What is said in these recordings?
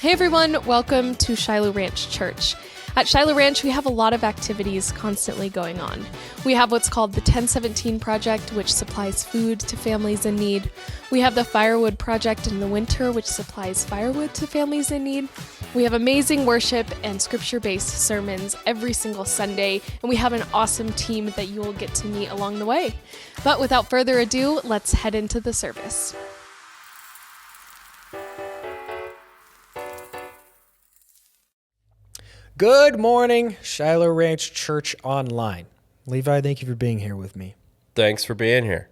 Hey everyone, welcome to Shiloh Ranch Church. At Shiloh Ranch, we have a lot of activities constantly going on. We have what's called the 1017 Project, which supplies food to families in need. We have the Firewood Project in the winter, which supplies firewood to families in need. We have amazing worship and scripture-based sermons every single Sunday, and we have an awesome team that you will get to meet along the way. But without further ado, let's head into the service. Good morning, Shiloh Ranch Church Online. Levi, thank you for being here with me. Thanks for being here.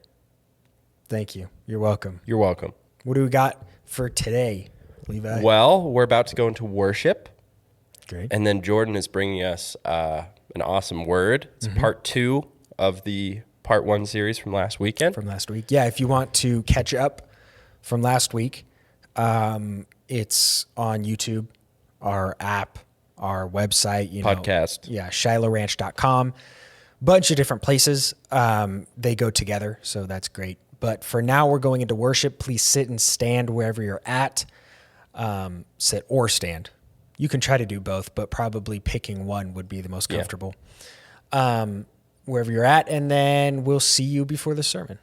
Thank you. You're welcome. You're welcome. What do we got for today, Levi? Well, we're about to go into worship. Great. And then Jordan is bringing us an awesome word. It's part 2 of the part 1 series from last weekend. From last week. Yeah, if you want to catch up from last week, it's on YouTube, our app, our website, Podcast. Yeah, shilohranch.com. Bunch of different places. They go together, so that's great. But for now, we're going into worship. Please sit and stand wherever you're at. Sit or stand. You can try to do both, but probably picking one would be the most comfortable. Wherever you're at, and then we'll see you before the sermon.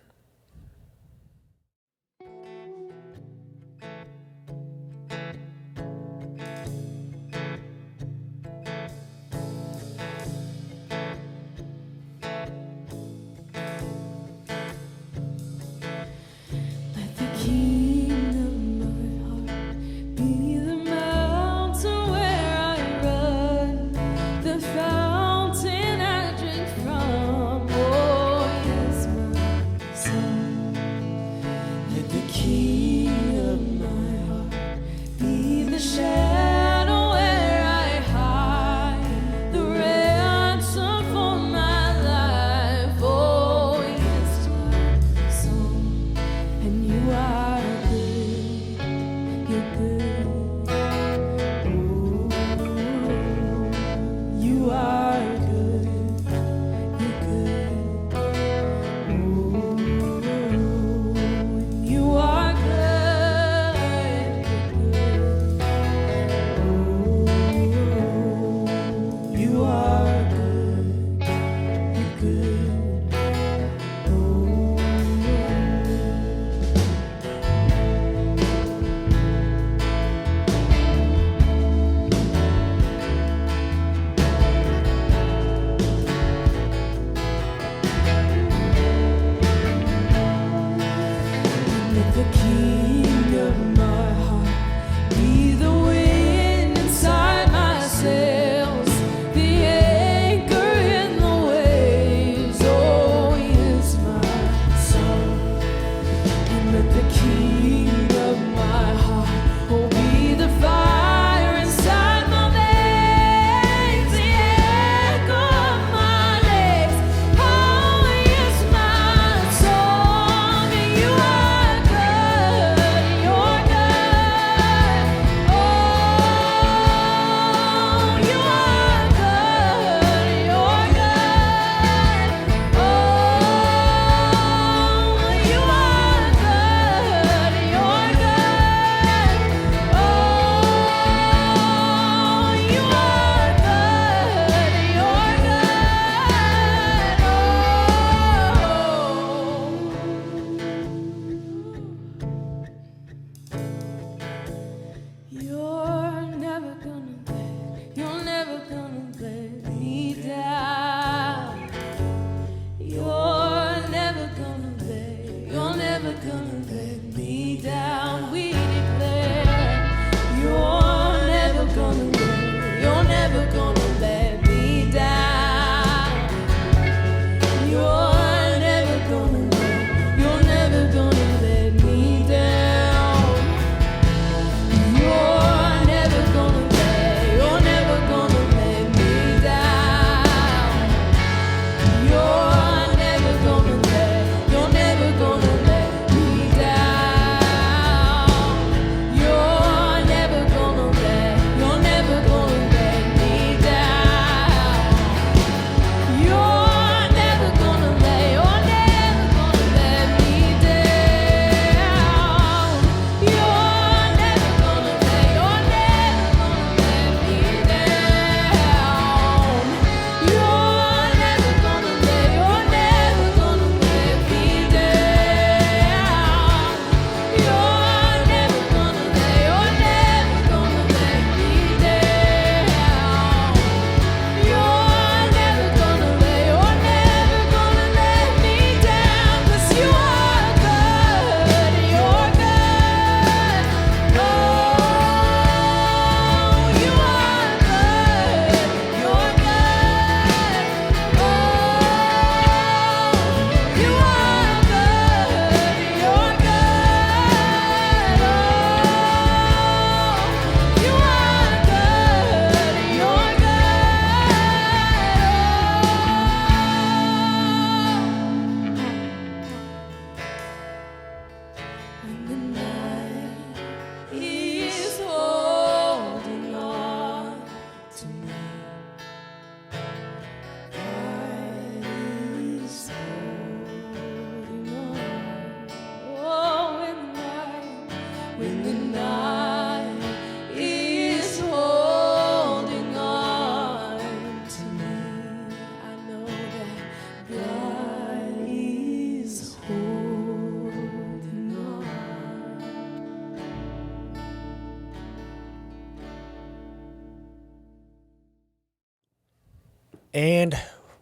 And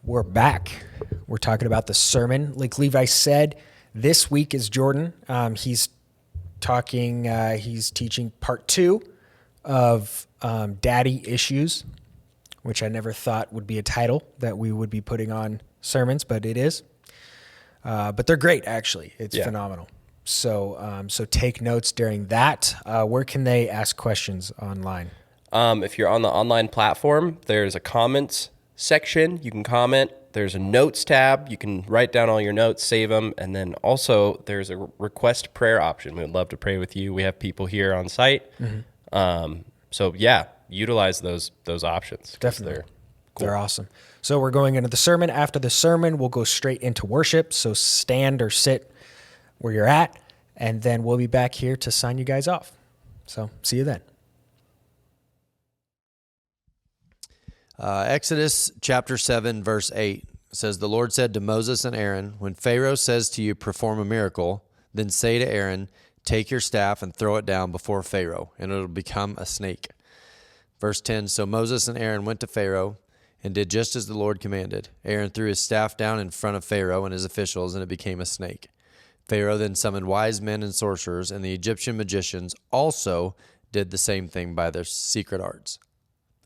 we're back. We're talking about the sermon. Like Levi said, this week is Jordan. He's teaching part 2 of Daddy Issues, which I never thought would be a title that we would be putting on sermons, but it is. But they're great, actually. It's phenomenal. So take notes during that. Where can they ask questions online? If you're on the online platform, there's a comments section. You can comment. There's a notes tab. You can write down all your notes, save them. And then also there's a request prayer option. We would love to pray with you. We have people here on site. So yeah, utilize those options. Definitely. They're cool. They're awesome. So we're going into the sermon. After the sermon, we'll go straight into worship. So stand or sit where you're at, and then we'll be back here to sign you guys off. So see you then. Exodus chapter 7, verse 8 says, "The Lord said to Moses and Aaron, when Pharaoh says to you, perform a miracle, then say to Aaron, take your staff and throw it down before Pharaoh, and it'll become a snake." Verse 10, "So Moses and Aaron went to Pharaoh and did just as the Lord commanded. Aaron threw his staff down in front of Pharaoh and his officials, and it became a snake. Pharaoh then summoned wise men and sorcerers, and the Egyptian magicians also did the same thing by their secret arts."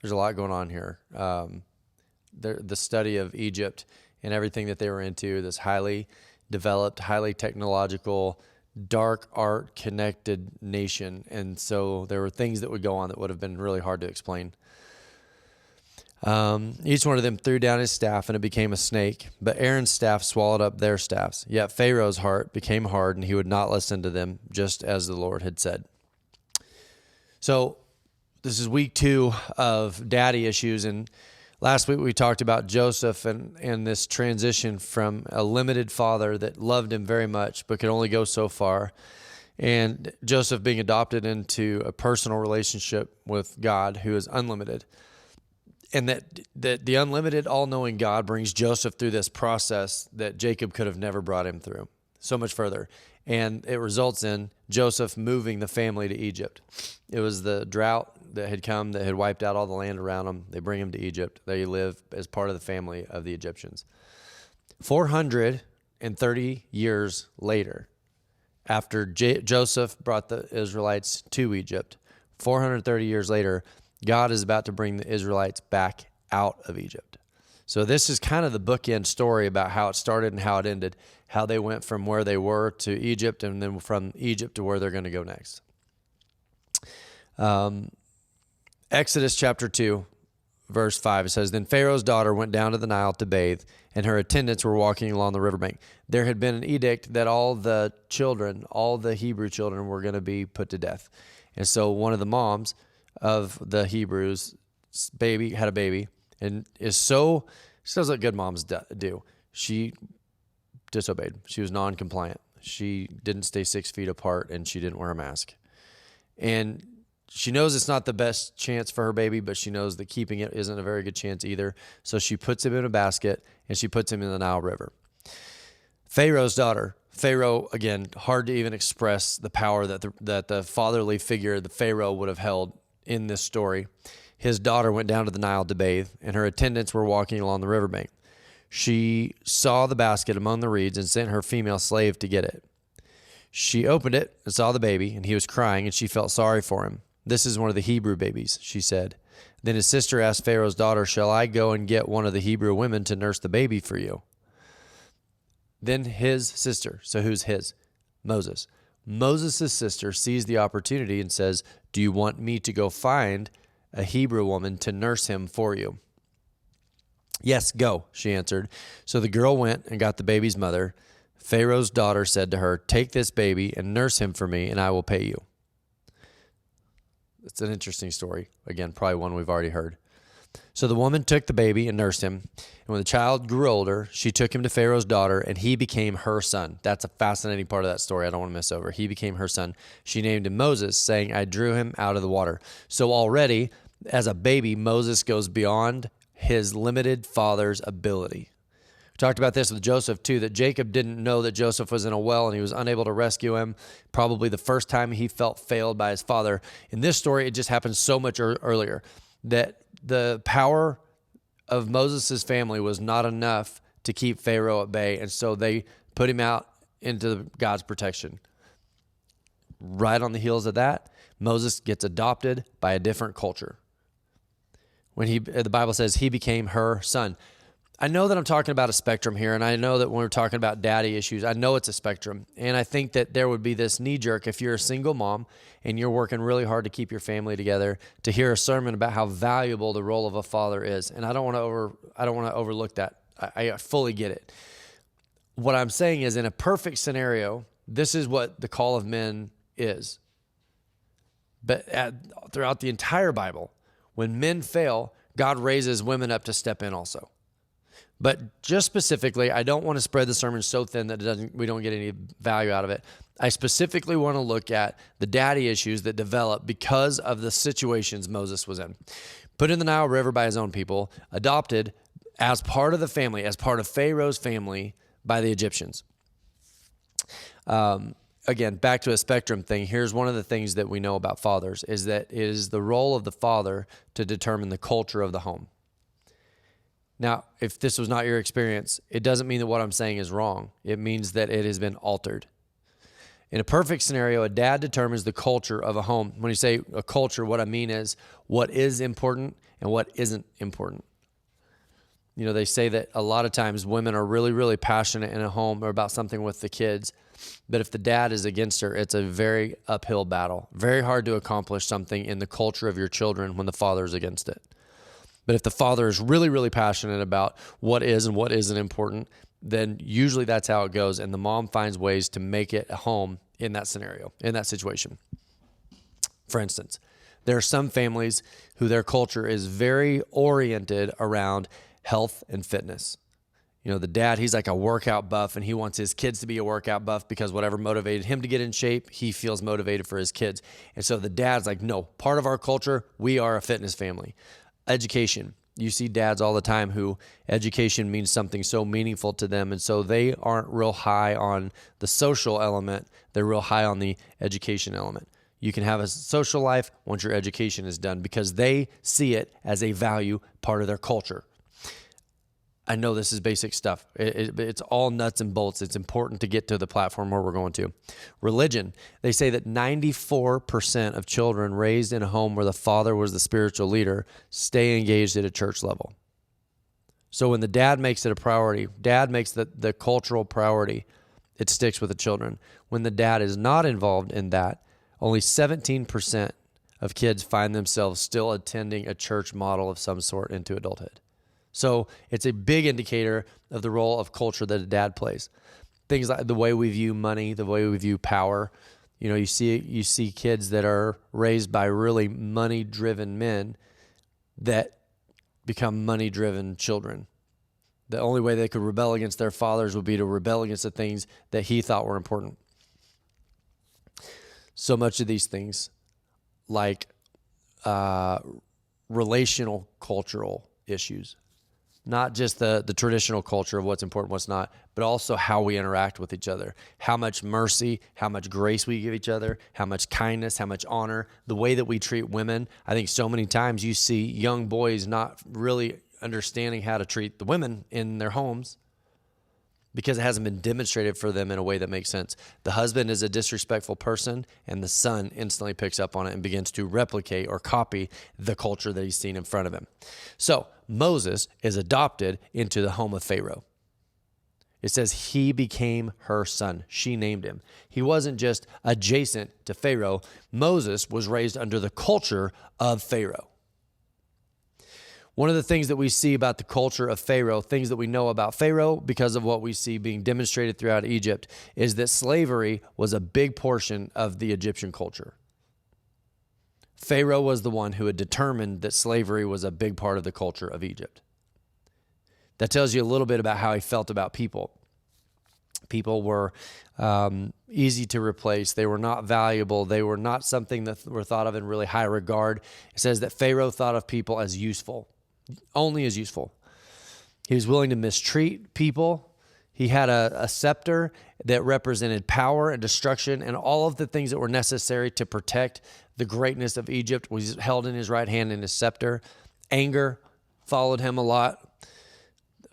There's a lot going on here. The study of Egypt and everything that they were into, this highly developed, highly technological, dark art connected nation. And so there were things that would go on that would have been really hard to explain. Each one of them threw down his staff, and it became a snake. But Aaron's staff swallowed up their staffs. Yet Pharaoh's heart became hard, and he would not listen to them, just as the Lord had said. So this is week 2 of Daddy Issues. And last week we talked about Joseph and this transition from a limited father that loved him very much but could only go so far, and Joseph being adopted into a personal relationship with God who is unlimited. And that the unlimited, all-knowing God brings Joseph through this process that Jacob could have never brought him through, so much further. And it results in Joseph moving the family to Egypt. It was the drought that had come, that had wiped out all the land around them. They bring him to Egypt. They live as part of the family of the Egyptians. 430 years later, after Joseph brought the Israelites to Egypt, 430 years later, God is about to bring the Israelites back out of Egypt. So this is kind of the bookend story about how it started and how it ended, how they went from where they were to Egypt, and then from Egypt to where they're going to go next. Exodus chapter 2, verse 5, it says, "Then Pharaoh's daughter went down to the Nile to bathe, and her attendants were walking along the riverbank." There had been an edict that all the Hebrew children were going to be put to death. And so one of the moms of the Hebrews had a baby, and she does what good moms do. She disobeyed. She was non-compliant. She didn't stay 6 feet apart, and she didn't wear a mask. And she knows it's not the best chance for her baby, but she knows that keeping it isn't a very good chance either. So she puts him in a basket, and she puts him in the Nile River. Pharaoh's daughter. Pharaoh, again, hard to even express the power that the fatherly figure, the Pharaoh, would have held in this story. His daughter went down to the Nile to bathe, and her attendants were walking along the riverbank. She saw the basket among the reeds and sent her female slave to get it. She opened it and saw the baby, and he was crying, and she felt sorry for him. "This is one of the Hebrew babies," she said. Then his sister asked Pharaoh's daughter, "Shall I go and get one of the Hebrew women to nurse the baby for you?" Then his sister, so who's his? Moses. Moses' sister sees the opportunity and says, "Do you want me to go find a Hebrew woman to nurse him for you?" "Yes, go," she answered. So the girl went and got the baby's mother. Pharaoh's daughter said to her, "Take this baby and nurse him for me, and I will pay you." It's an interesting story. Again, probably one we've already heard. So the woman took the baby and nursed him. And when the child grew older, she took him to Pharaoh's daughter, and he became her son. That's a fascinating part of that story I don't want to miss over. He became her son. She named him Moses, saying, "I drew him out of the water." So already, as a baby, Moses goes beyond his limited father's ability. We talked about this with Joseph too, that Jacob didn't know that Joseph was in a well and he was unable to rescue him. Probably the first time he felt failed by his father. In this story, it just happened so much earlier that the power of Moses' family was not enough to keep Pharaoh at bay, and so they put him out into God's protection. Right on the heels of that, Moses gets adopted by a different culture. The Bible says he became her son. I know that I'm talking about a spectrum here, and I know that when we're talking about daddy issues, I know it's a spectrum. And I think that there would be this knee-jerk if you're a single mom and you're working really hard to keep your family together, to hear a sermon about how valuable the role of a father is. And I don't want to overlook that. I fully get it. What I'm saying is, in a perfect scenario, this is what the call of men is. But throughout the entire Bible, when men fail, God raises women up to step in also. But just specifically, I don't want to spread the sermon so thin that we don't get any value out of it. I specifically want to look at the daddy issues that develop because of the situations Moses was in. Put in the Nile River by his own people, adopted as part of the family, as part of Pharaoh's family by the Egyptians. Again, back to a spectrum thing, here's one of the things that we know about fathers, is that it is the role of the father to determine the culture of the home. Now, if this was not your experience, it doesn't mean that what I'm saying is wrong. It means that it has been altered. In a perfect scenario, a dad determines the culture of a home. When you say a culture, what I mean is what is important and what isn't important. You know, they say that a lot of times women are really, really passionate in a home or about something with the kids. But if the dad is against her, it's a very uphill battle. Very hard to accomplish something in the culture of your children when the father is against it. But if the father is really, really passionate about what is and what isn't important, then usually that's how it goes. And the mom finds ways to make it a home in that scenario, in that situation. For instance, there are some families who their culture is very oriented around health and fitness. You know, the dad, he's like a workout buff, and he wants his kids to be a workout buff because whatever motivated him to get in shape, he feels motivated for his kids. And so the dad's like, no, part of our culture, we are a fitness family. Education. You see dads all the time who education means something so meaningful to them, and so they aren't real high on the social element. They're real high on the education element. You can have a social life once your education is done because they see it as a value part of their culture. I know this is basic stuff. It's all nuts and bolts. It's important to get to the platform where we're going to. Religion. They say that 94% of children raised in a home where the father was the spiritual leader stay engaged at a church level. So when the dad makes it a priority, dad makes the cultural priority, it sticks with the children. When the dad is not involved in that, only 17% of kids find themselves still attending a church model of some sort into adulthood. So it's a big indicator of the role of culture that a dad plays. Things like the way we view money, the way we view power. You know, you see kids that are raised by really money-driven men that become money-driven children. The only way they could rebel against their fathers would be to rebel against the things that he thought were important. So much of these things, like relational cultural issues, not just the traditional culture of what's important, what's not, but also how we interact with each other, how much mercy, how much grace we give each other, how much kindness, how much honor, the way that we treat women. I think so many times you see young boys not really understanding how to treat the women in their homes because it hasn't been demonstrated for them in a way that makes sense. The husband is a disrespectful person, and the son instantly picks up on it and begins to replicate or copy the culture that he's seen in front of him. So Moses is adopted into the home of Pharaoh. It says he became her son. She named him. He wasn't just adjacent to Pharaoh. Moses was raised under the culture of Pharaoh. One of the things that we see about the culture of Pharaoh, things that we know about Pharaoh because of what we see being demonstrated throughout Egypt, is that slavery was a big portion of the Egyptian culture. Pharaoh was the one who had determined that slavery was a big part of the culture of Egypt. That tells you a little bit about how he felt about people. People were easy to replace. They were not valuable. They were not something that were thought of in really high regard. It says that Pharaoh thought of people as useful. Only as useful. He was willing to mistreat people. He had a scepter that represented power and destruction, and all of the things that were necessary to protect the greatness of Egypt was held in his right hand in his scepter. Anger, followed him a lot.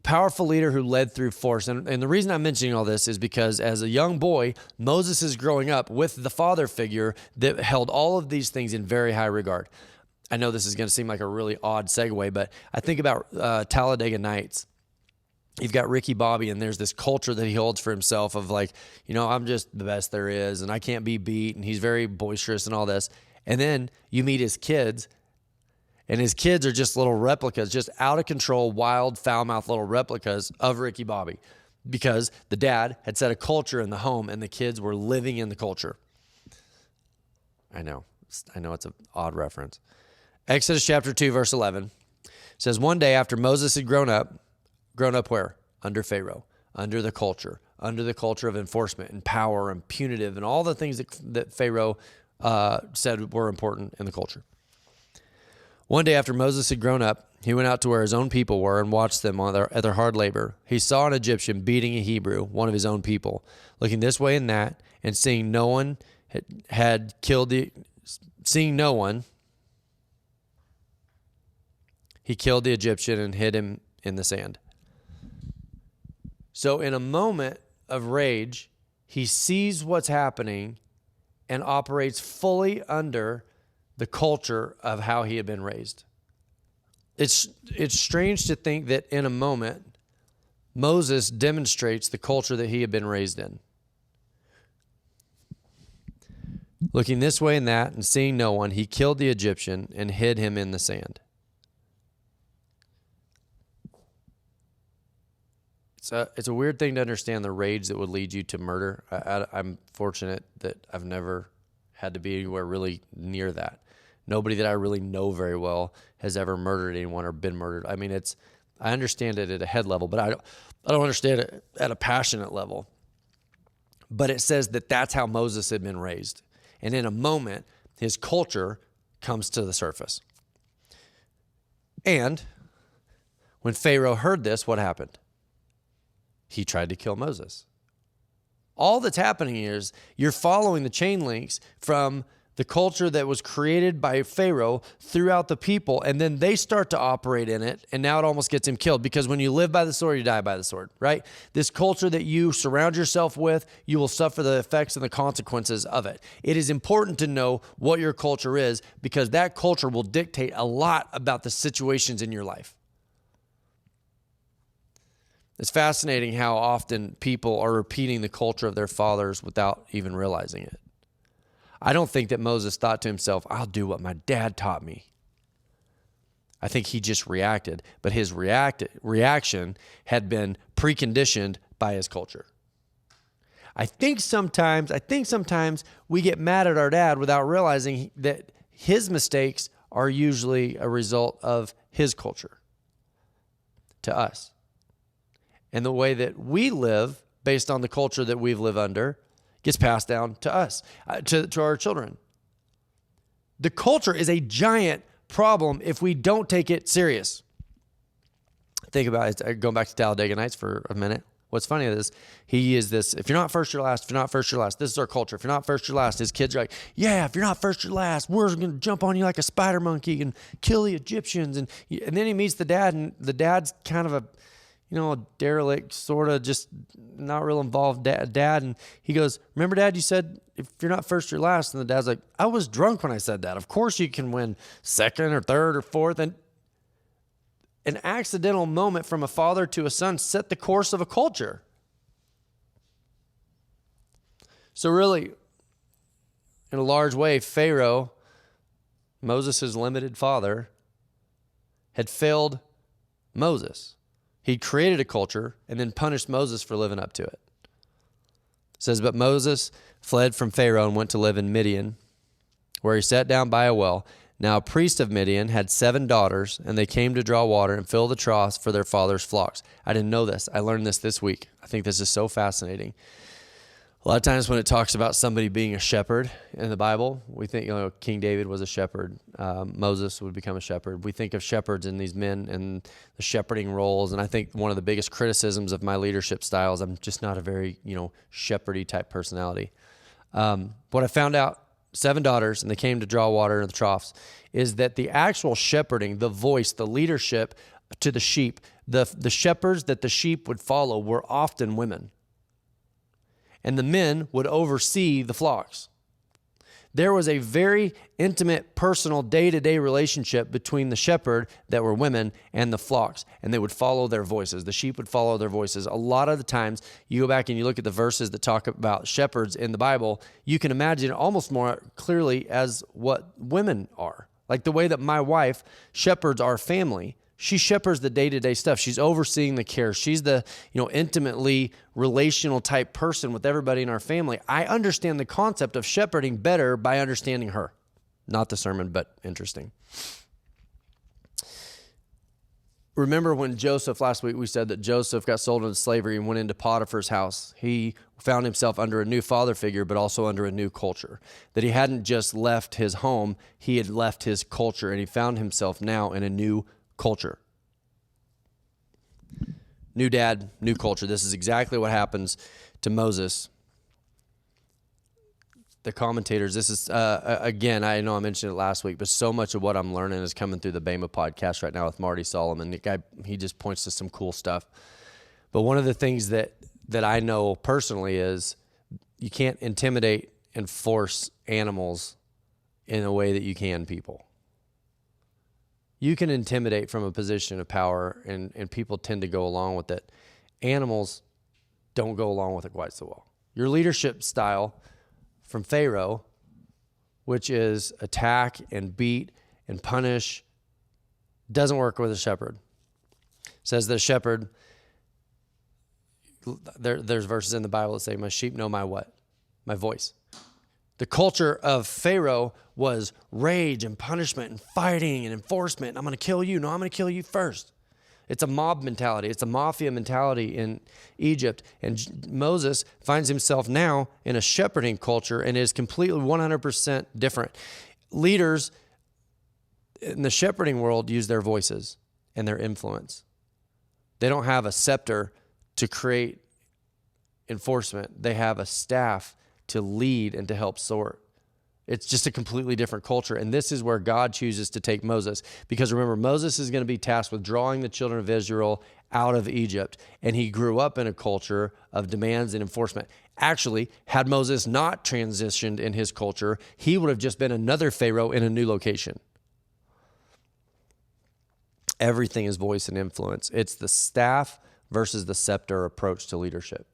Powerful leader who led through force. And the reason I'm mentioning all this is because as a young boy, Moses is growing up with the father figure that held all of these things in very high regard. I know this is going to seem like a really odd segue, but I think about Talladega Nights. You've got Ricky Bobby, and there's this culture that he holds for himself of like, I'm just the best there is, and I can't be beat, and he's very boisterous and all this. And then you meet his kids, and his kids are just little replicas, just out of control, wild, foul-mouthed little replicas of Ricky Bobby because the dad had set a culture in the home and the kids were living in the culture. I know it's an odd reference. Exodus chapter 2, verse 11 says, one day after Moses had grown up where? Under Pharaoh, under the culture of enforcement and power and punitive and all the things that Pharaoh said were important in the culture. One day after Moses had grown up, he went out to where his own people were and watched them at their hard labor. He saw an Egyptian beating a Hebrew, one of his own people. Looking this way and that, and seeing no one, he killed the Egyptian and hid him in the sand. So in a moment of rage, he sees what's happening and operates fully under the culture of how he had been raised. It's strange to think that in a moment, Moses demonstrates the culture that he had been raised in. Looking this way and that and seeing no one, he killed the Egyptian and hid him in the sand. It's a weird thing to understand, the rage that would lead you to murder. I'm fortunate that I've never had to be anywhere really near that. Nobody that I really know very well has ever murdered anyone or been murdered. I mean, I understand it at a head level, but I don't understand it at a passionate level. But it says that that's how Moses had been raised. And in a moment, his culture comes to the surface. And when Pharaoh heard this, what happened? He tried to kill Moses. All that's happening is you're following the chain links from the culture that was created by Pharaoh throughout the people, and then they start to operate in it, and now it almost gets him killed, because when you live by the sword, you die by the sword, right? This culture that you surround yourself with, you will suffer the effects and the consequences of it. It is important to know what your culture is, because that culture will dictate a lot about the situations in your life. It's fascinating how often people are repeating the culture of their fathers without even realizing it. I don't think that Moses thought to himself, I'll do what my dad taught me. I think he just reacted, but his reaction had been preconditioned by his culture. I think sometimes we get mad at our dad without realizing that his mistakes are usually a result of his culture to us. And the way that we live based on the culture that we've lived under gets passed down to us, to our children. The culture is a giant problem if we don't take it serious. Think about it, going back to Talladega Nights for a minute. What's funny is he is this, if you're not first, you're last. If you're not first, you're last. This is our culture. If you're not first, you're last. His kids are like, yeah, if you're not first, you're last. We're going to jump on you like a spider monkey and kill the Egyptians. And then he meets the dad, and the dad's kind of a derelict, sort of just not real involved dad. And he goes, remember, Dad, you said if you're not first, you're last. And the dad's like, I was drunk when I said that. Of course you can win second or third or fourth. And an accidental moment from a father to a son set the course of a culture. So really, in a large way, Pharaoh, Moses' limited father, had failed Moses. He created a culture and then punished Moses for living up to it. It says, but Moses fled from Pharaoh and went to live in Midian, where he sat down by a well. Now a priest of Midian had 7 daughters, and they came to draw water and fill the troughs for their father's flocks. I didn't know this. I learned this week. I think this is so fascinating. A lot of times when it talks about somebody being a shepherd in the Bible, we think, King David was a shepherd. Moses would become a shepherd. We think of shepherds and these men and the shepherding roles. And I think one of the biggest criticisms of my leadership style is I'm just not a very, shepherdy type personality. What I found out, 7 daughters, and they came to draw water in the troughs, is that the actual shepherding, the voice, the leadership to the sheep. The shepherds that the sheep would follow were often women. And the men would oversee the flocks. There was a very intimate, personal, day-to-day relationship between the shepherd that were women and the flocks, and they would follow their voices. The sheep would follow their voices. A lot of the times, you go back and you look at the verses that talk about shepherds in the Bible, you can imagine it almost more clearly as what women are. Like the way that my wife shepherds our family. She shepherds the day-to-day stuff. She's overseeing the care. She's the, intimately relational type person with everybody in our family. I understand the concept of shepherding better by understanding her. Not the sermon, but interesting. Remember when Joseph, last week we said that Joseph got sold into slavery and went into Potiphar's house. He found himself under a new father figure, but also under a new culture. That he hadn't just left his home, he had left his culture, and he found himself now in a new culture. New dad, new culture. This is exactly what happens to Moses. The commentators, this is, again, I know I mentioned it last week, but so much of what I'm learning is coming through the Bema podcast right now with Marty Solomon. The guy, he just points to some cool stuff. But one of the things that I know personally is you can't intimidate and force animals in a way that you can people. You can intimidate from a position of power, and people tend to go along with it. Animals don't go along with it quite so well. Your leadership style from Pharaoh, which is attack and beat and punish, doesn't work with a shepherd. It says the shepherd, there's verses in the Bible that say, my sheep know my what? My voice. The culture of Pharaoh was rage and punishment and fighting and enforcement. I'm going to kill you. No, I'm going to kill you first. It's a mob mentality. It's a mafia mentality in Egypt. And Moses finds himself now in a shepherding culture and is completely 100% different. Leaders in the shepherding world use their voices and their influence. They don't have a scepter to create enforcement. They have a staff to lead and to help sort. It's just a completely different culture. And this is where God chooses to take Moses. Because remember, Moses is going to be tasked with drawing the children of Israel out of Egypt. And he grew up in a culture of demands and enforcement. Actually, had Moses not transitioned in his culture, he would have just been another Pharaoh in a new location. Everything is voice and influence. It's the staff versus the scepter approach to leadership.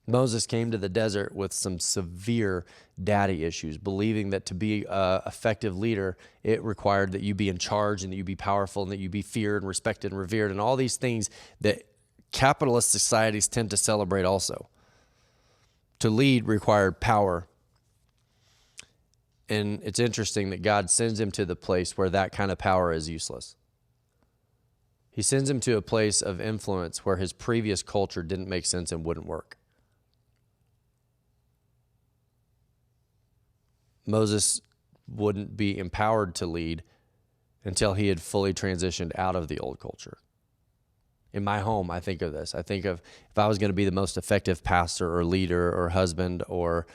Moses came to the desert with some severe daddy issues, believing that to be an effective leader, it required that you be in charge and that you be powerful and that you be feared and respected and revered and all these things that capitalist societies tend to celebrate also. To lead required power. And it's interesting that God sends him to the place where that kind of power is useless. He sends him to a place of influence where his previous culture didn't make sense and wouldn't work. Moses wouldn't be empowered to lead until he had fully transitioned out of the old culture. In my home, I think of this. I think of if I was going to be the most effective pastor or leader or husband or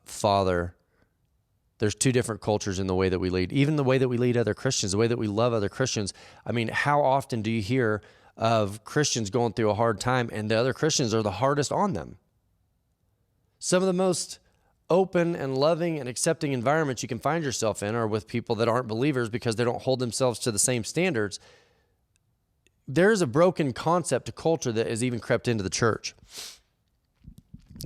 father, there's two different cultures in the way that we lead. Even the way that we lead other Christians, the way that we love other Christians. I mean, how often do you hear of Christians going through a hard time and the other Christians are the hardest on them? Some of the most open and loving and accepting environments you can find yourself in are with people that aren't believers because they don't hold themselves to the same standards. There's a broken concept, a culture that has even crept into the church.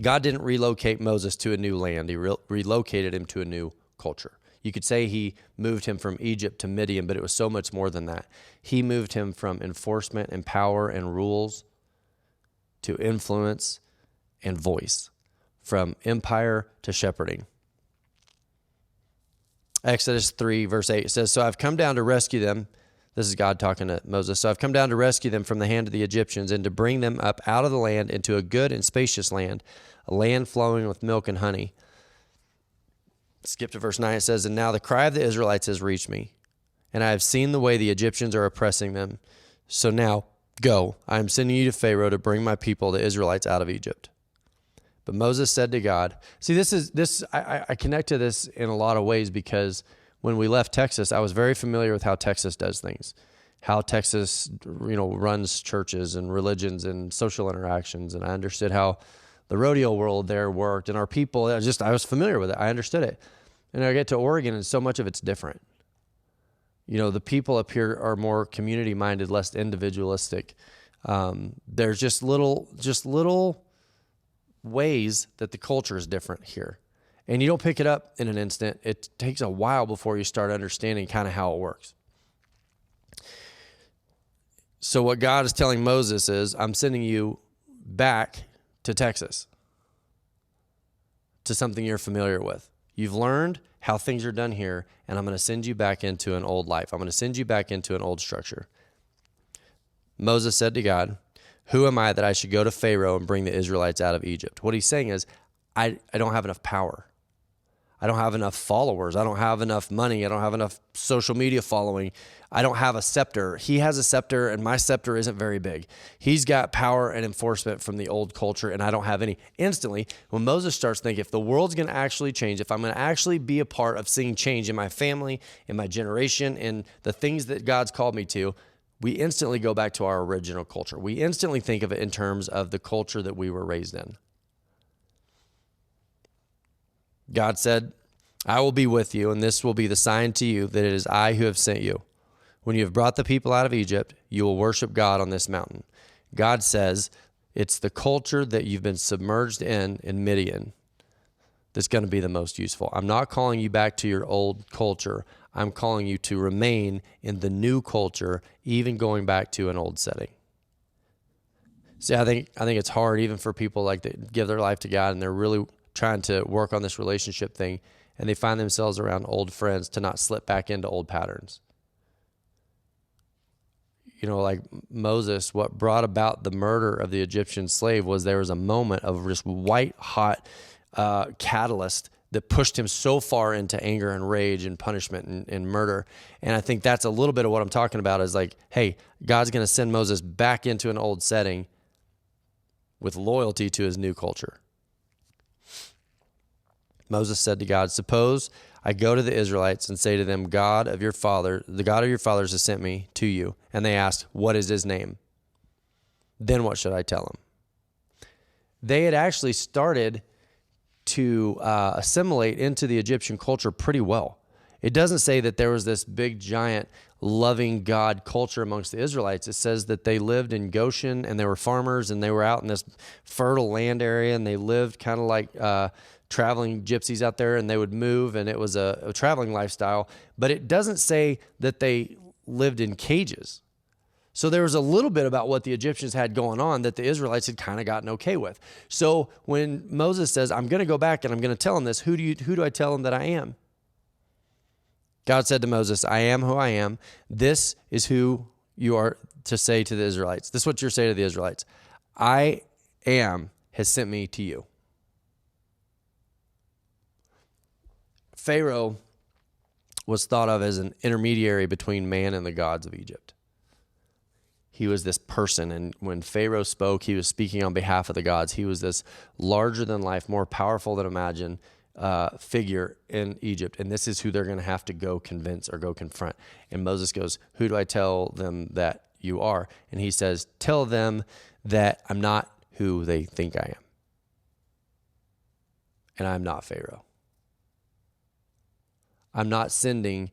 God didn't relocate Moses to a new land. He relocated him to a new culture. You could say he moved him from Egypt to Midian, but it was so much more than that. He moved him from enforcement and power and rules to influence and voice. From empire to shepherding. Exodus 3, verse 8 says, so I've come down to rescue them. This is God talking to Moses. So I've come down to rescue them from the hand of the Egyptians and to bring them up out of the land into a good and spacious land, a land flowing with milk and honey. Skip to verse 9. It says, and now the cry of the Israelites has reached me, and I have seen the way the Egyptians are oppressing them. So now go. I am sending you to Pharaoh to bring my people, the Israelites, out of Egypt. But Moses said to God, see, I connect to this in a lot of ways because when we left Texas, I was very familiar with how Texas does things, how Texas, runs churches and religions and social interactions. And I understood how the rodeo world there worked and our people. I was familiar with it. I understood it. And I get to Oregon and so much of it's different. The people up here are more community minded, less individualistic. There's just little ways that the culture is different here. And you don't pick it up in an instant. It takes a while before you start understanding kind of how it works. So what God is telling Moses is, I'm sending you back to Texas, to something you're familiar with. You've learned how things are done here, and I'm going to send you back into an old life. I'm going to send you back into an old structure. Moses said to God, who am I that I should go to Pharaoh and bring the Israelites out of Egypt? What he's saying is, I don't have enough power. I don't have enough followers. I don't have enough money. I don't have enough social media following. I don't have a scepter. He has a scepter, and my scepter isn't very big. He's got power and enforcement from the old culture, and I don't have any. Instantly, when Moses starts thinking, if the world's going to actually change, if I'm going to actually be a part of seeing change in my family, in my generation, in the things that God's called me to, we instantly go back to our original culture. We instantly think of it in terms of the culture that we were raised in. God said, I will be with you, and this will be the sign to you that it is I who have sent you. When you have brought the people out of Egypt, you will worship God on this mountain. God says it's the culture that you've been submerged in Midian that's going to be the most useful. I'm not calling you back to your old culture. I'm calling you to remain in the new culture, even going back to an old setting. See, I think it's hard even for people like that give their life to God and they're really trying to work on this relationship thing, and they find themselves around old friends to not slip back into old patterns. Like Moses, what brought about the murder of the Egyptian slave was there was a moment of just white hot catalyst that pushed him so far into anger and rage and punishment and murder. And I think that's a little bit of what I'm talking about is like, hey, God's going to send Moses back into an old setting with loyalty to his new culture. Moses said to God, suppose I go to the Israelites and say to them, the God of your fathers has sent me to you. And they asked, what is his name? Then what should I tell them? They had actually started to assimilate into the Egyptian culture pretty well. It doesn't say that there was this big, giant, loving God culture amongst the Israelites. It says that they lived in Goshen and they were farmers and they were out in this fertile land area and they lived kind of like traveling gypsies out there, and they would move, and it was a traveling lifestyle. But it doesn't say that they lived in cages. So there was a little bit about what the Egyptians had going on that the Israelites had kind of gotten okay with. So when Moses says, I'm going to go back and I'm going to tell them this, who do I tell them that I am? God said to Moses, I am who I am. This is who you are to say to the Israelites. This is what you're saying to the Israelites. I am has sent me to you. Pharaoh was thought of as an intermediary between man and the gods of Egypt. He was this person, and when Pharaoh spoke, he was speaking on behalf of the gods. He was this larger than life, more powerful than imagined figure in Egypt, and this is who they're going to have to go convince or go confront. And Moses goes, who do I tell them that you are? And he says, tell them that I'm not who they think I am, and I'm not Pharaoh. I'm not sending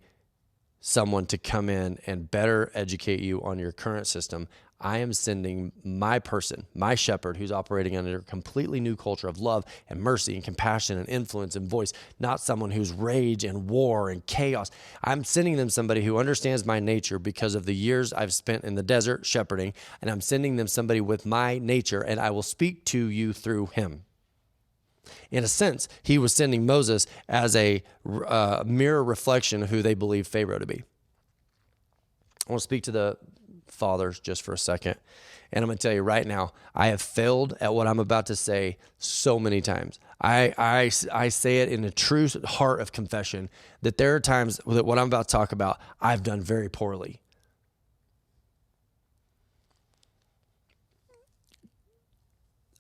someone to come in and better educate you on your current system. I am sending my person, my shepherd, who's operating under a completely new culture of love and mercy and compassion and influence and voice, not someone who's rage and war and chaos. I'm sending them somebody who understands my nature because of the years I've spent in the desert shepherding, and I'm sending them somebody with my nature, and I will speak to you through him. In a sense, he was sending Moses as a mirror reflection of who they believed Pharaoh to be. I want to speak to the fathers just for a second. And I'm going to tell you right now, I have failed at what I'm about to say so many times. I say it in a true heart of confession that there are times that what I'm about to talk about, I've done very poorly.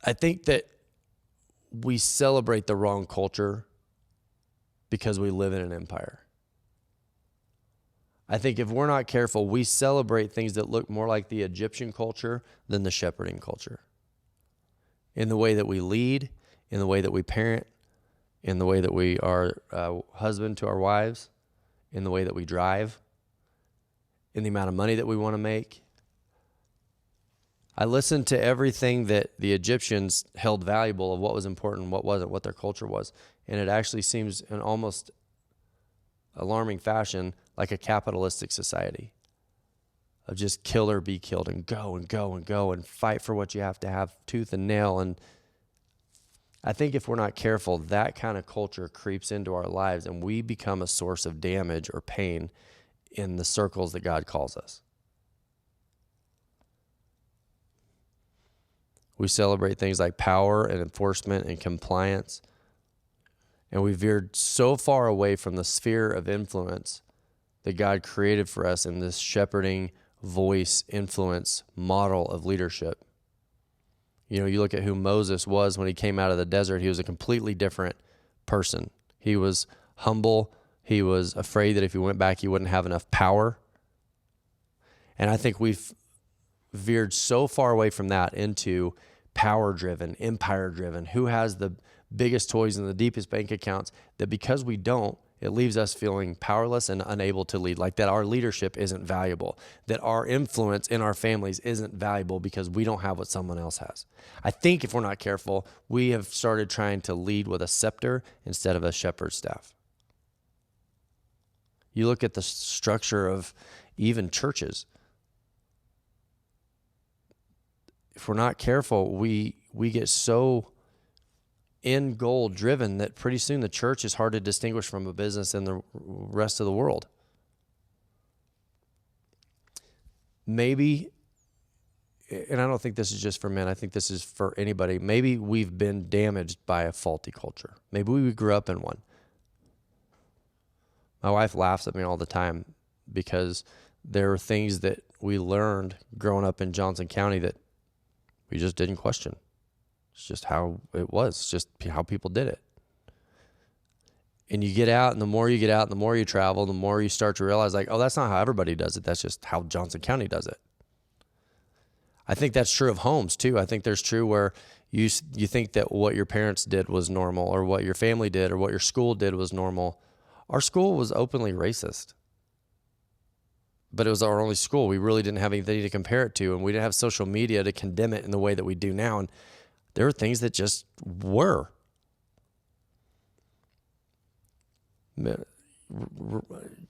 I think that we celebrate the wrong culture because we live in an empire. I think if we're not careful, we celebrate things that look more like the Egyptian culture than the shepherding culture. In the way that we lead, in the way that we parent, in the way that we are husband to our wives, in the way that we drive, in the amount of money that we want to make. I listened to everything that the Egyptians held valuable of what was important and what wasn't, what their culture was. And it actually seems in almost alarming fashion like a capitalistic society of just kill or be killed and go and go and go and fight for what you have to have tooth and nail. And I think if we're not careful, that kind of culture creeps into our lives and we become a source of damage or pain in the circles that God calls us. We celebrate things like power and enforcement and compliance. And we veered so far away from the sphere of influence that God created for us in this shepherding, voice, influence model of leadership. You know, you look at who Moses was when he came out of the desert, he was a completely different person. He was humble. He was afraid that if he went back, he wouldn't have enough power. And I think we've veered so far away from that into power-driven, empire-driven, who has the biggest toys and the deepest bank accounts, that because we don't, it leaves us feeling powerless and unable to lead, like that our leadership isn't valuable, that our influence in our families isn't valuable because we don't have what someone else has. I think if we're not careful, we have started trying to lead with a scepter instead of a shepherd's staff. You look at the structure of even churches. If we're not careful, we get so end goal driven that pretty soon the church is hard to distinguish from a business in the rest of the world. Maybe, and I don't think this is just for men, I think this is for anybody, maybe we've been damaged by a faulty culture. Maybe we grew up in one. My wife laughs at me all the time because there are things that we learned growing up in Johnson County that we just didn't question. It's just how it was. It's just how people did it. And you get out, and the more you get out, and the more you travel, the more you start to realize, like, oh, that's not how everybody does it. That's just how Johnson County does it. I think that's true of homes, too. I think there's true where you think that what your parents did was normal, or what your family did, or what your school did was normal. Our school was openly racist. But it was our only school. We really didn't have anything to compare it to, and we didn't have social media to condemn it in the way that we do now. And there were things that just were.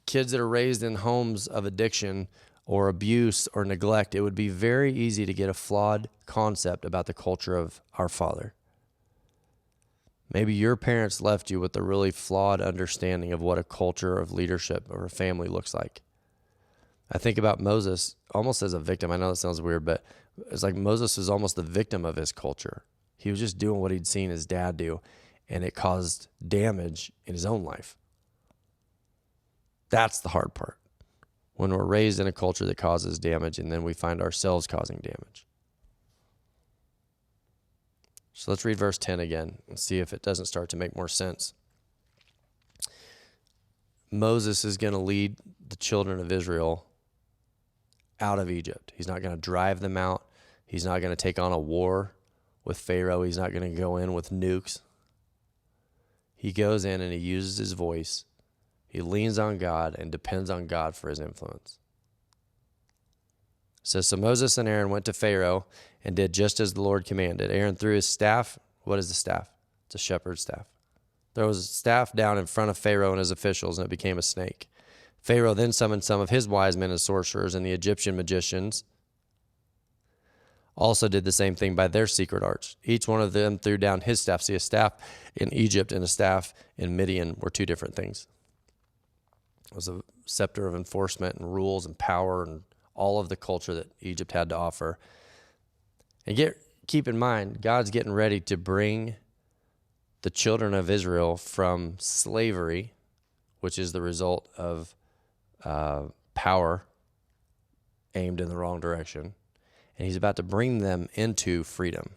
Kids that are raised in homes of addiction or abuse or neglect, it would be very easy to get a flawed concept about the culture of our Father. Maybe your parents left you with a really flawed understanding of what a culture of leadership or a family looks like. I think about Moses almost as a victim. I know that sounds weird, but it's like Moses is almost the victim of his culture. He was just doing what he'd seen his dad do, and it caused damage in his own life. That's the hard part. When we're raised in a culture that causes damage, and then we find ourselves causing damage. So let's read verse 10 again and see if it doesn't start to make more sense. Moses is going to lead the children of Israel out of Egypt. He's not going to drive them out. He's not going to take on a war with Pharaoh. He's not going to go in with nukes. He goes in and he uses his voice. He leans on God and depends on God for his influence. It says, so Moses and Aaron went to Pharaoh and did just as the Lord commanded. Aaron threw his staff. What is the staff? It's a shepherd's staff. There was a staff down in front of Pharaoh and his officials, and it became a snake. Pharaoh then summoned some of his wise men and sorcerers, and the Egyptian magicians also did the same thing by their secret arts. Each one of them threw down his staff. See, a staff in Egypt and a staff in Midian were two different things. It was a scepter of enforcement and rules and power and all of the culture that Egypt had to offer. And keep in mind, God's getting ready to bring the children of Israel from slavery, which is the result of power aimed in the wrong direction. And he's about to bring them into freedom.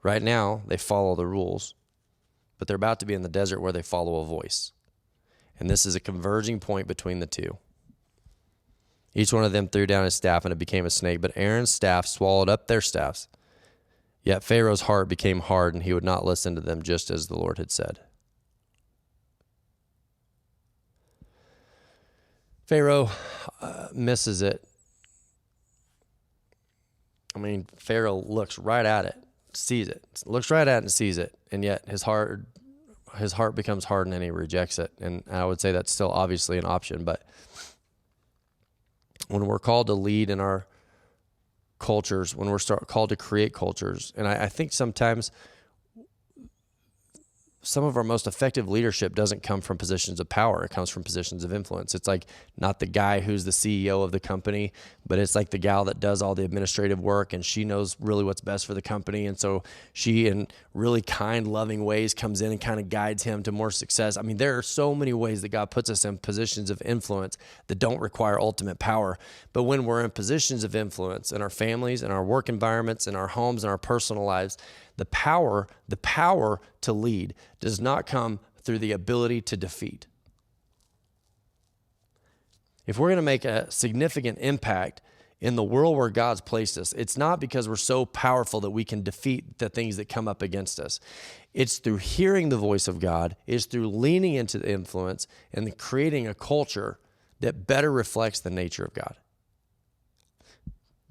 Right now, they follow the rules, but they're about to be in the desert where they follow a voice. And this is a converging point between the two. Each one of them threw down his staff, and it became a snake. But Aaron's staff swallowed up their staffs. Yet Pharaoh's heart became hard, and he would not listen to them, just as the Lord had said. Pharaoh misses it. I mean, Pharaoh looks right at it, sees it, looks right at it and sees it, and yet his heart becomes hardened and he rejects it. And I would say that's still obviously an option, but when we're called to lead in our cultures, when we're called to create cultures, and I think sometimes some of our most effective leadership doesn't come from positions of power. It comes from positions of influence. It's like not the guy who's the CEO of the company, but it's like the gal that does all the administrative work, and she knows really what's best for the company. And so she, in really kind, loving ways, comes in and kind of guides him to more success. I mean, there are so many ways that God puts us in positions of influence that don't require ultimate power. But when we're in positions of influence in our families, in our work environments, in our homes, in our personal lives, the power to lead does not come through the ability to defeat. If we're going to make a significant impact in the world where God's placed us, it's not because we're so powerful that we can defeat the things that come up against us. It's through hearing the voice of God, it's through leaning into the influence and creating a culture that better reflects the nature of God.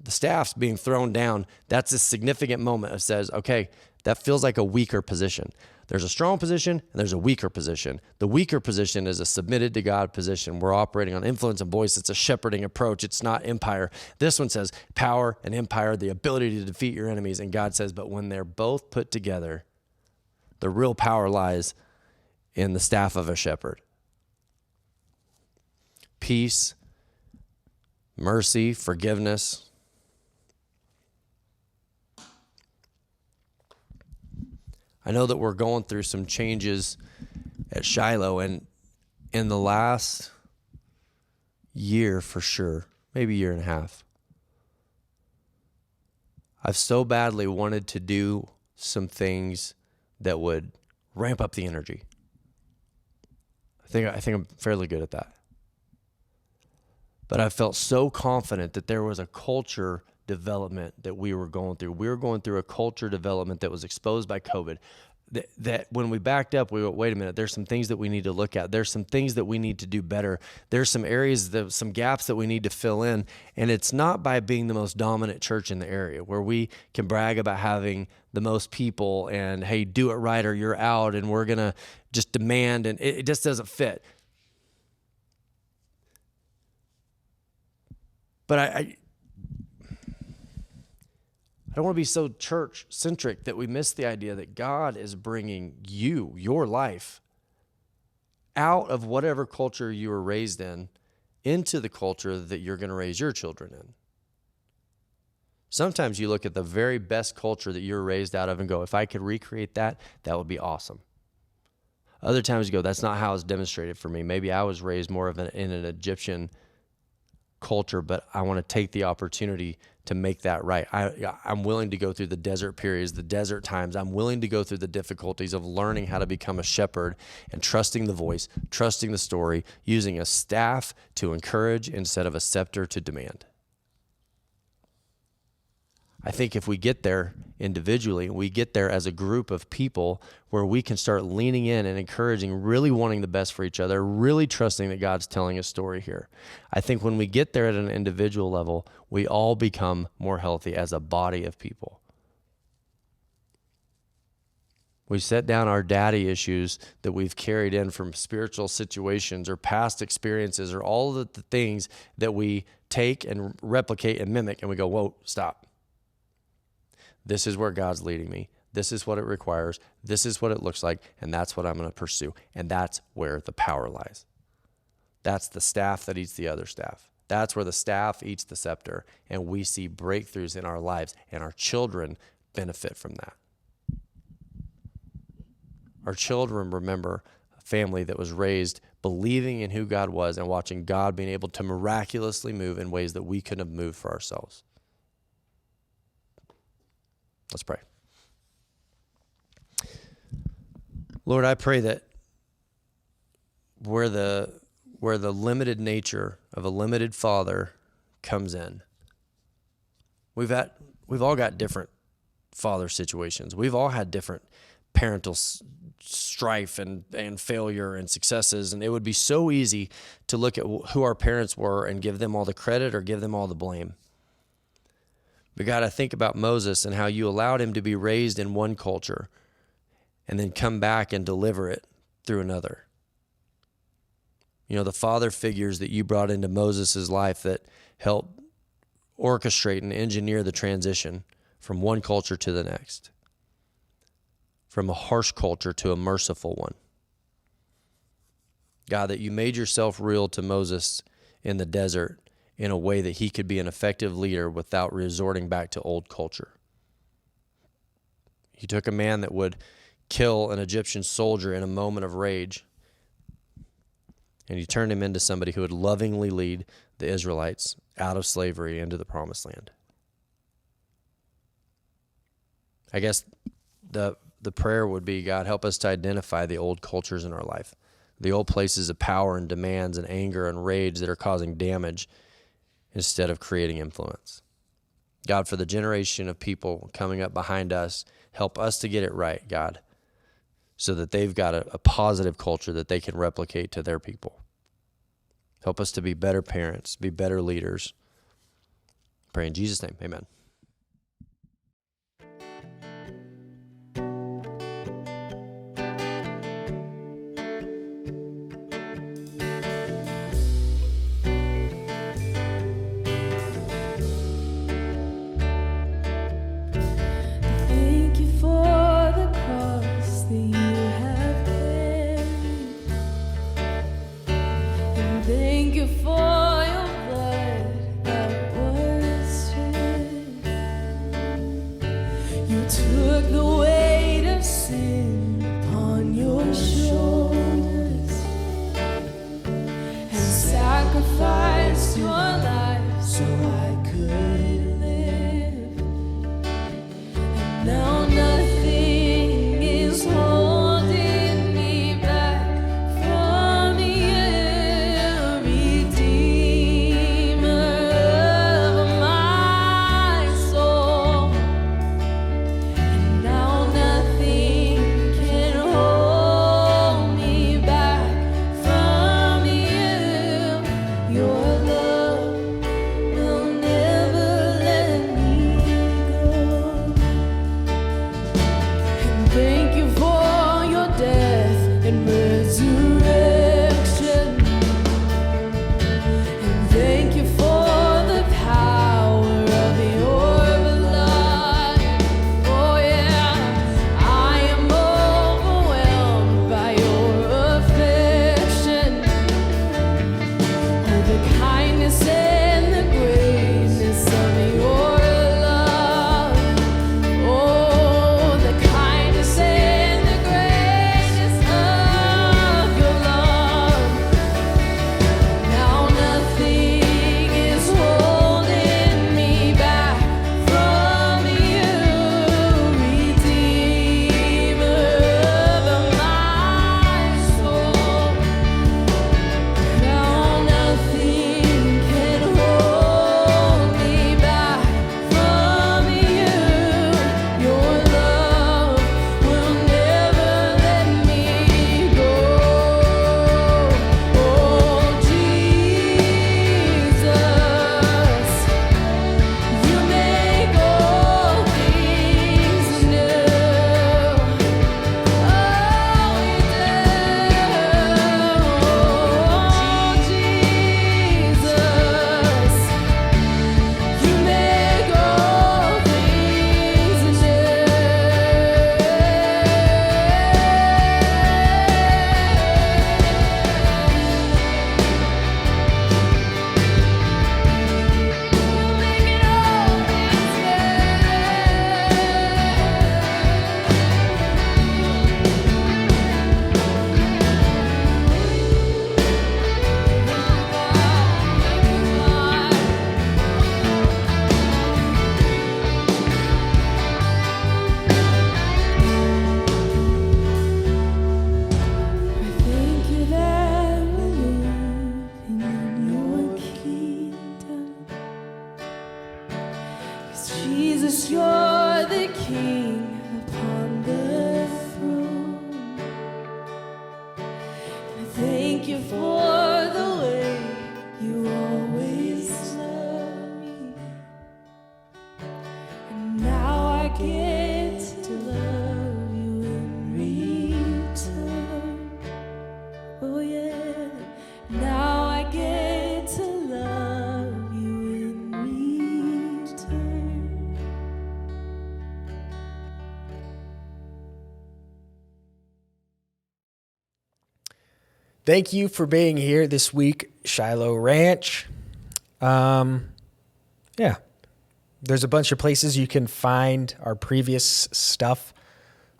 The staff's being thrown down, that's a significant moment that says, okay, that feels like a weaker position. There's a strong position and there's a weaker position. The weaker position is a submitted to God position. We're operating on influence and voice. It's a shepherding approach. It's not empire. This one says power and empire, the ability to defeat your enemies. And God says, but when they're both put together, the real power lies in the staff of a shepherd. Peace, mercy, forgiveness. I know that we're going through some changes at Shiloh, and in the last year for sure, maybe year and a half, I've so badly wanted to do some things that would ramp up the energy. I think I'm fairly good at that. But I felt so confident that there was a culture development that we were going through. We were going through a culture development that was exposed by COVID. That when we backed up, we went, wait a minute, there's some things that we need to look at. There's some things that we need to do better. There's some areas, some gaps that we need to fill in. And it's not by being the most dominant church in the area where we can brag about having the most people and, hey, do it right or you're out and we're going to just demand, and it just doesn't fit. But I don't want to be so church-centric that we miss the idea that God is bringing your life, out of whatever culture you were raised in, into the culture that you're going to raise your children in. Sometimes you look at the very best culture that you were raised out of and go, if I could recreate that, that would be awesome. Other times you go, that's not how it's demonstrated for me. Maybe I was raised more in an Egyptian culture, but I want to take the opportunity to make that right. I'm willing to go through the desert periods, the desert times. I'm willing to go through the difficulties of learning how to become a shepherd and trusting the voice, trusting the story, using a staff to encourage instead of a scepter to demand. I think if we get there individually, we get there as a group of people where we can start leaning in and encouraging, really wanting the best for each other, really trusting that God's telling a story here. I think when we get there at an individual level, we all become more healthy as a body of people. We set down our daddy issues that we've carried in from spiritual situations or past experiences or all of the things that we take and replicate and mimic, and we go, whoa, stop. This is where God's leading me. This is what it requires. This is what it looks like. And that's what I'm going to pursue. And that's where the power lies. That's the staff that eats the other staff. That's where the staff eats the scepter. And we see breakthroughs in our lives. And our children benefit from that. Our children remember a family that was raised believing in who God was and watching God being able to miraculously move in ways that we couldn't have moved for ourselves. Let's pray. Lord, I pray that where the limited nature of a limited father comes in. We've all got different father situations. We've all had different parental strife and failure and successes, and it would be so easy to look at who our parents were and give them all the credit or give them all the blame. But God, I think about Moses and how you allowed him to be raised in one culture and then come back and deliver it through another. You know, the father figures that you brought into Moses' life that helped orchestrate and engineer the transition from one culture to the next, from a harsh culture to a merciful one. God, that you made yourself real to Moses in the desert in a way that he could be an effective leader without resorting back to old culture. You took a man that would kill an Egyptian soldier in a moment of rage, and you turned him into somebody who would lovingly lead the Israelites out of slavery into the promised land. I guess the prayer would be, God, help us to identify the old cultures in our life, the old places of power and demands and anger and rage that are causing damage instead of creating influence. God, for the generation of people coming up behind us, help us to get it right, God, so that they've got a positive culture that they can replicate to their people. Help us to be better parents, be better leaders. Pray in Jesus' name, amen. Thank you for the cross that you have carried, and thank you for your blood that was shed. You took the weight of sin upon your shoulders and sacrificed your life so I could live. Now nothing is holding me back from you, Redeemer of my soul. And now nothing can hold me back from you. Your love again. Now I get to love you in return. Thank you for being here this week, Shiloh Ranch. Yeah, there's a bunch of places you can find our previous stuff,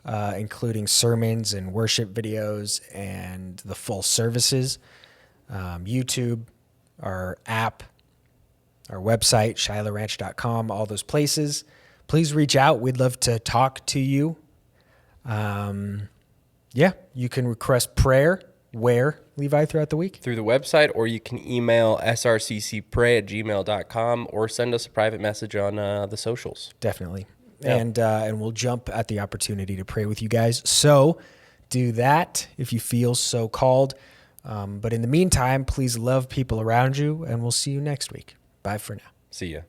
including sermons and worship videos and the full services. YouTube, our app, our website, shilohranch.com, all those places. Please reach out. We'd love to talk to you. Yeah, you can request prayer. Where, Levi, throughout the week? Through the website, or you can email srccpray@gmail.com or send us a private message on the socials. Definitely. Yeah. And we'll jump at the opportunity to pray with you guys. So do that if you feel so called. But in the meantime, please love people around you, and we'll see you next week. Bye for now. See ya.